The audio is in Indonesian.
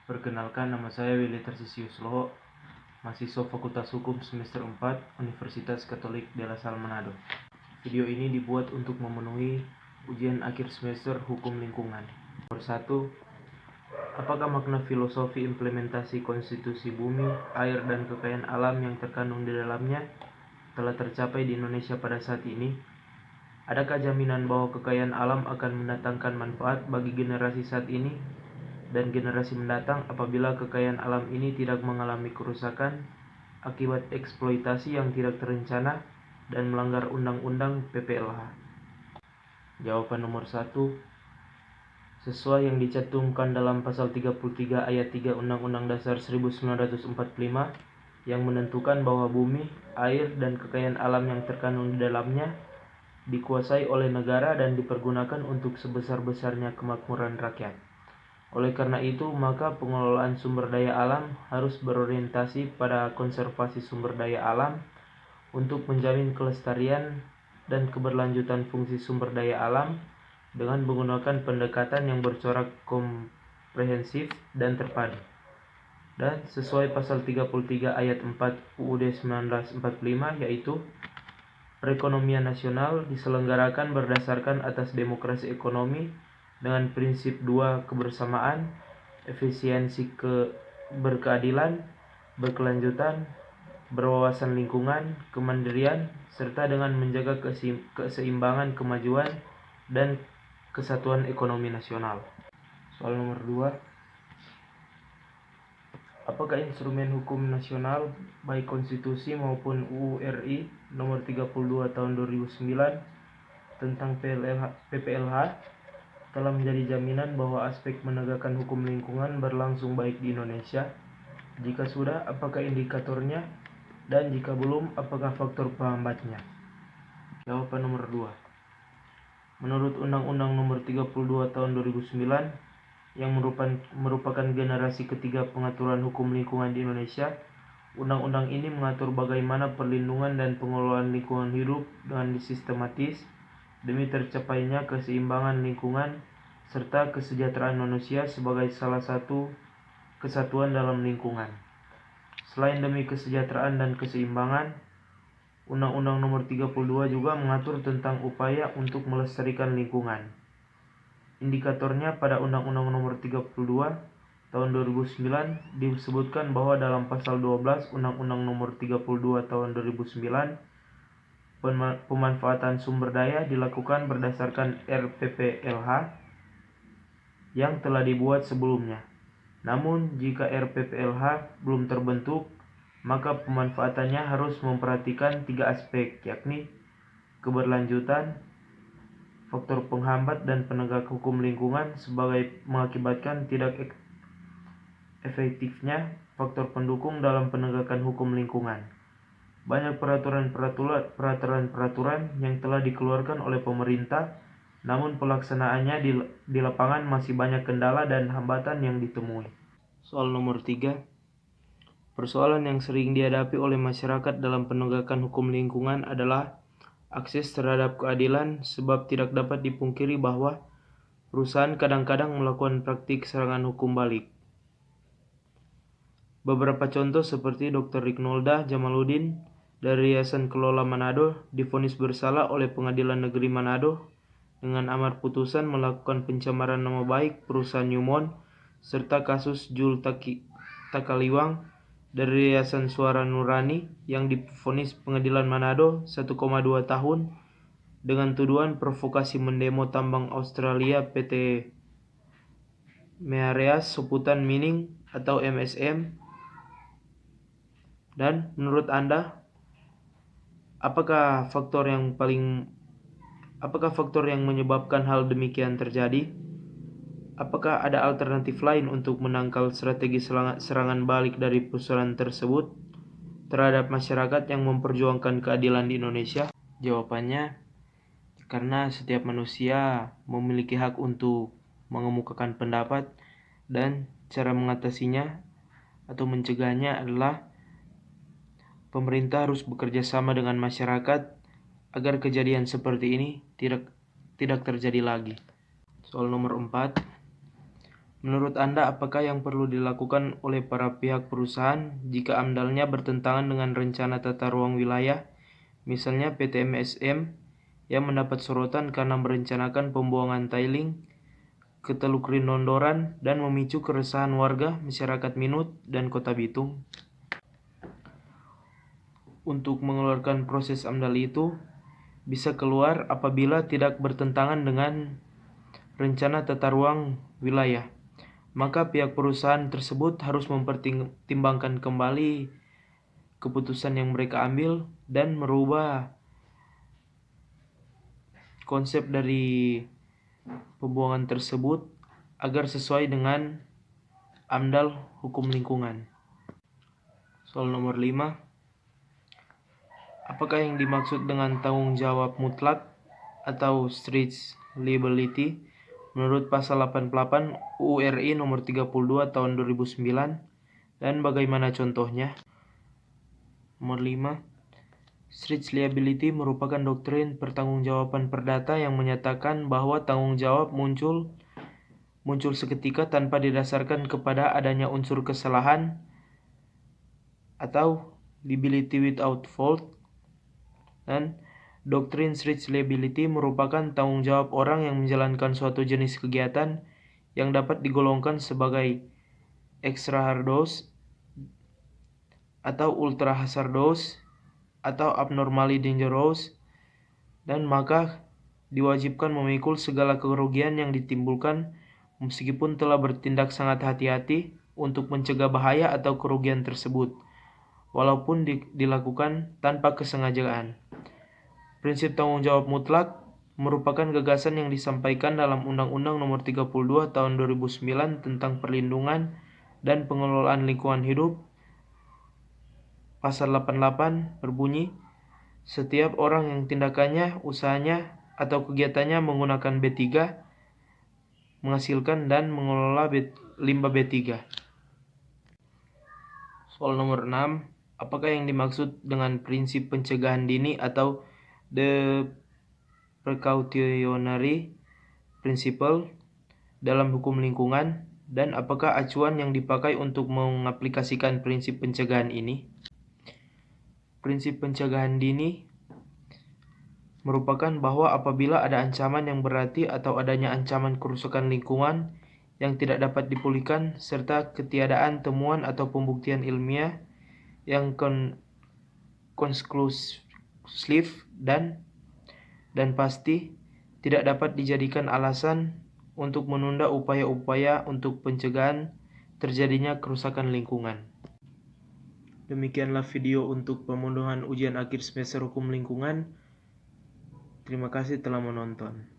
Perkenalkan, nama saya Willy Tarsisius Loho, mahasiswa Fakultas Hukum semester 4 Universitas Katolik de la Salle Manado. Video ini dibuat untuk memenuhi ujian akhir semester Hukum Lingkungan. Nomor 1. Apakah makna filosofi implementasi konstitusi bumi, air, dan kekayaan alam yang terkandung di dalamnya telah tercapai di Indonesia pada saat ini? Adakah jaminan bahwa kekayaan alam akan mendatangkan manfaat bagi generasi saat ini dan generasi mendatang apabila kekayaan alam ini tidak mengalami kerusakan akibat eksploitasi yang tidak terencana dan melanggar Undang-Undang PPLH? Jawaban nomor 1. Sesuai yang dicantumkan dalam pasal 33 ayat 3 Undang-Undang Dasar 1945 yang menentukan bahwa bumi, air, dan kekayaan alam yang terkandung di dalamnya dikuasai oleh negara dan dipergunakan untuk sebesar-besarnya kemakmuran rakyat. Oleh karena itu, maka pengelolaan sumber daya alam harus berorientasi pada konservasi sumber daya alam untuk menjamin kelestarian dan keberlanjutan fungsi sumber daya alam dengan menggunakan pendekatan yang bercorak komprehensif dan terpadu. Dan sesuai pasal 33 ayat 4 UUD 1945 yaitu perekonomian nasional diselenggarakan berdasarkan atas demokrasi ekonomi dengan prinsip 2 kebersamaan, efisiensi, berkeadilan, berkelanjutan, berwawasan lingkungan, kemandirian, serta dengan menjaga keseimbangan kemajuan dan kesatuan ekonomi nasional. Soal nomor 2. Apakah instrumen hukum nasional baik konstitusi maupun UU RI nomor 32 tahun 2009 tentang PPLH telah menjadi jaminan bahwa aspek menegakkan hukum lingkungan berlangsung baik di Indonesia? Jika sudah, apakah indikatornya? Dan jika belum, apakah faktor penghambatnya? Jawaban nomor 2. Menurut Undang-Undang nomor 32 tahun 2009 yang merupakan generasi ketiga pengaturan hukum lingkungan di Indonesia, undang-undang ini mengatur bagaimana perlindungan dan pengelolaan lingkungan hidup dengan sistematis demi tercapainya keseimbangan lingkungan serta kesejahteraan manusia sebagai salah satu kesatuan dalam lingkungan. Selain demi kesejahteraan dan keseimbangan, Undang-Undang nomor 32 juga mengatur tentang upaya untuk melestarikan lingkungan. Indikatornya pada Undang-Undang nomor 32 tahun 2009 disebutkan bahwa dalam pasal 12 Undang-Undang nomor 32 tahun 2009 pemanfaatan sumber daya dilakukan berdasarkan RPPLH yang telah dibuat sebelumnya. Namun jika RPPLH belum terbentuk, maka pemanfaatannya harus memperhatikan 3 aspek, yakni keberlanjutan, faktor penghambat, dan penegak hukum lingkungan sebagai mengakibatkan tidak efektifnya faktor pendukung dalam penegakan hukum lingkungan. Banyak peraturan yang telah dikeluarkan oleh pemerintah, namun pelaksanaannya di lapangan masih banyak kendala dan hambatan yang ditemui. Soal nomor 3. Persoalan yang sering dihadapi oleh masyarakat dalam penegakan hukum lingkungan adalah akses terhadap keadilan, sebab tidak dapat dipungkiri bahwa perusahaan kadang-kadang melakukan praktik serangan hukum balik. Beberapa contoh seperti Dr. Rignolda Jamaluddin dari Yayasan Kelola Manado divonis bersalah oleh Pengadilan Negeri Manado dengan amar putusan melakukan pencemaran nama baik perusahaan Newmont, serta kasus Jul Takaliwang dari Yayasan Suara Nurani yang divonis Pengadilan Manado 1,2 tahun dengan tuduhan provokasi mendemo tambang Australia PT Meareas Soputan Mining atau MSM. Dan menurut Anda, apakah faktor yang menyebabkan hal demikian terjadi? Apakah ada alternatif lain untuk menangkal strategi serangan balik dari perusahaan tersebut terhadap masyarakat yang memperjuangkan keadilan di Indonesia? Jawabannya, karena setiap manusia memiliki hak untuk mengemukakan pendapat, dan cara mengatasinya atau mencegahnya adalah pemerintah harus bekerja sama dengan masyarakat agar kejadian seperti ini tidak terjadi lagi. Soal nomor 4. Menurut Anda, apakah yang perlu dilakukan oleh para pihak perusahaan jika AMDAL-nya bertentangan dengan rencana tata ruang wilayah, misalnya PT MSM, yang mendapat sorotan karena merencanakan pembuangan tailing ke Teluk Rinondoran dan memicu keresahan warga, masyarakat Minut, dan Kota Bitung? Untuk mengeluarkan proses AMDAL itu bisa keluar apabila tidak bertentangan dengan rencana tata ruang wilayah. Maka pihak perusahaan tersebut harus mempertimbangkan kembali keputusan yang mereka ambil dan merubah konsep dari pembuangan tersebut agar sesuai dengan AMDAL hukum lingkungan. Soal nomor 5. Apakah yang dimaksud dengan tanggung jawab mutlak atau strict liability menurut pasal 88 UU RI nomor 32 tahun 2009 dan bagaimana contohnya? Nomor 5. Strict liability merupakan doktrin pertanggungjawaban perdata yang menyatakan bahwa tanggung jawab muncul seketika tanpa didasarkan kepada adanya unsur kesalahan atau liability without fault. Dan doktrin strict liability merupakan tanggung jawab orang yang menjalankan suatu jenis kegiatan yang dapat digolongkan sebagai extra hazardous atau ultra hazardous atau abnormally dangerous, dan maka diwajibkan memikul segala kerugian yang ditimbulkan meskipun telah bertindak sangat hati-hati untuk mencegah bahaya atau kerugian tersebut, walaupun dilakukan tanpa kesengajaan. Prinsip tanggung jawab mutlak merupakan gagasan yang disampaikan dalam Undang-Undang Nomor 32 Tahun 2009 tentang Perlindungan dan Pengelolaan Lingkungan Hidup. Pasal 88 berbunyi, setiap orang yang tindakannya, usahanya, atau kegiatannya menggunakan B3 menghasilkan dan mengelola limbah B3. Soal nomor 6. Apakah yang dimaksud dengan prinsip pencegahan dini atau the precautionary principle dalam hukum lingkungan, dan apakah acuan yang dipakai untuk mengaplikasikan prinsip pencegahan ini? Prinsip pencegahan dini merupakan bahwa apabila ada ancaman yang berarti atau adanya ancaman kerusakan lingkungan yang tidak dapat dipulihkan serta ketiadaan temuan atau pembuktian ilmiah yang konklusif dan pasti, tidak dapat dijadikan alasan untuk menunda upaya-upaya untuk pencegahan terjadinya kerusakan lingkungan. Demikianlah video untuk pemenuhan ujian akhir semester hukum lingkungan. Terima kasih telah menonton.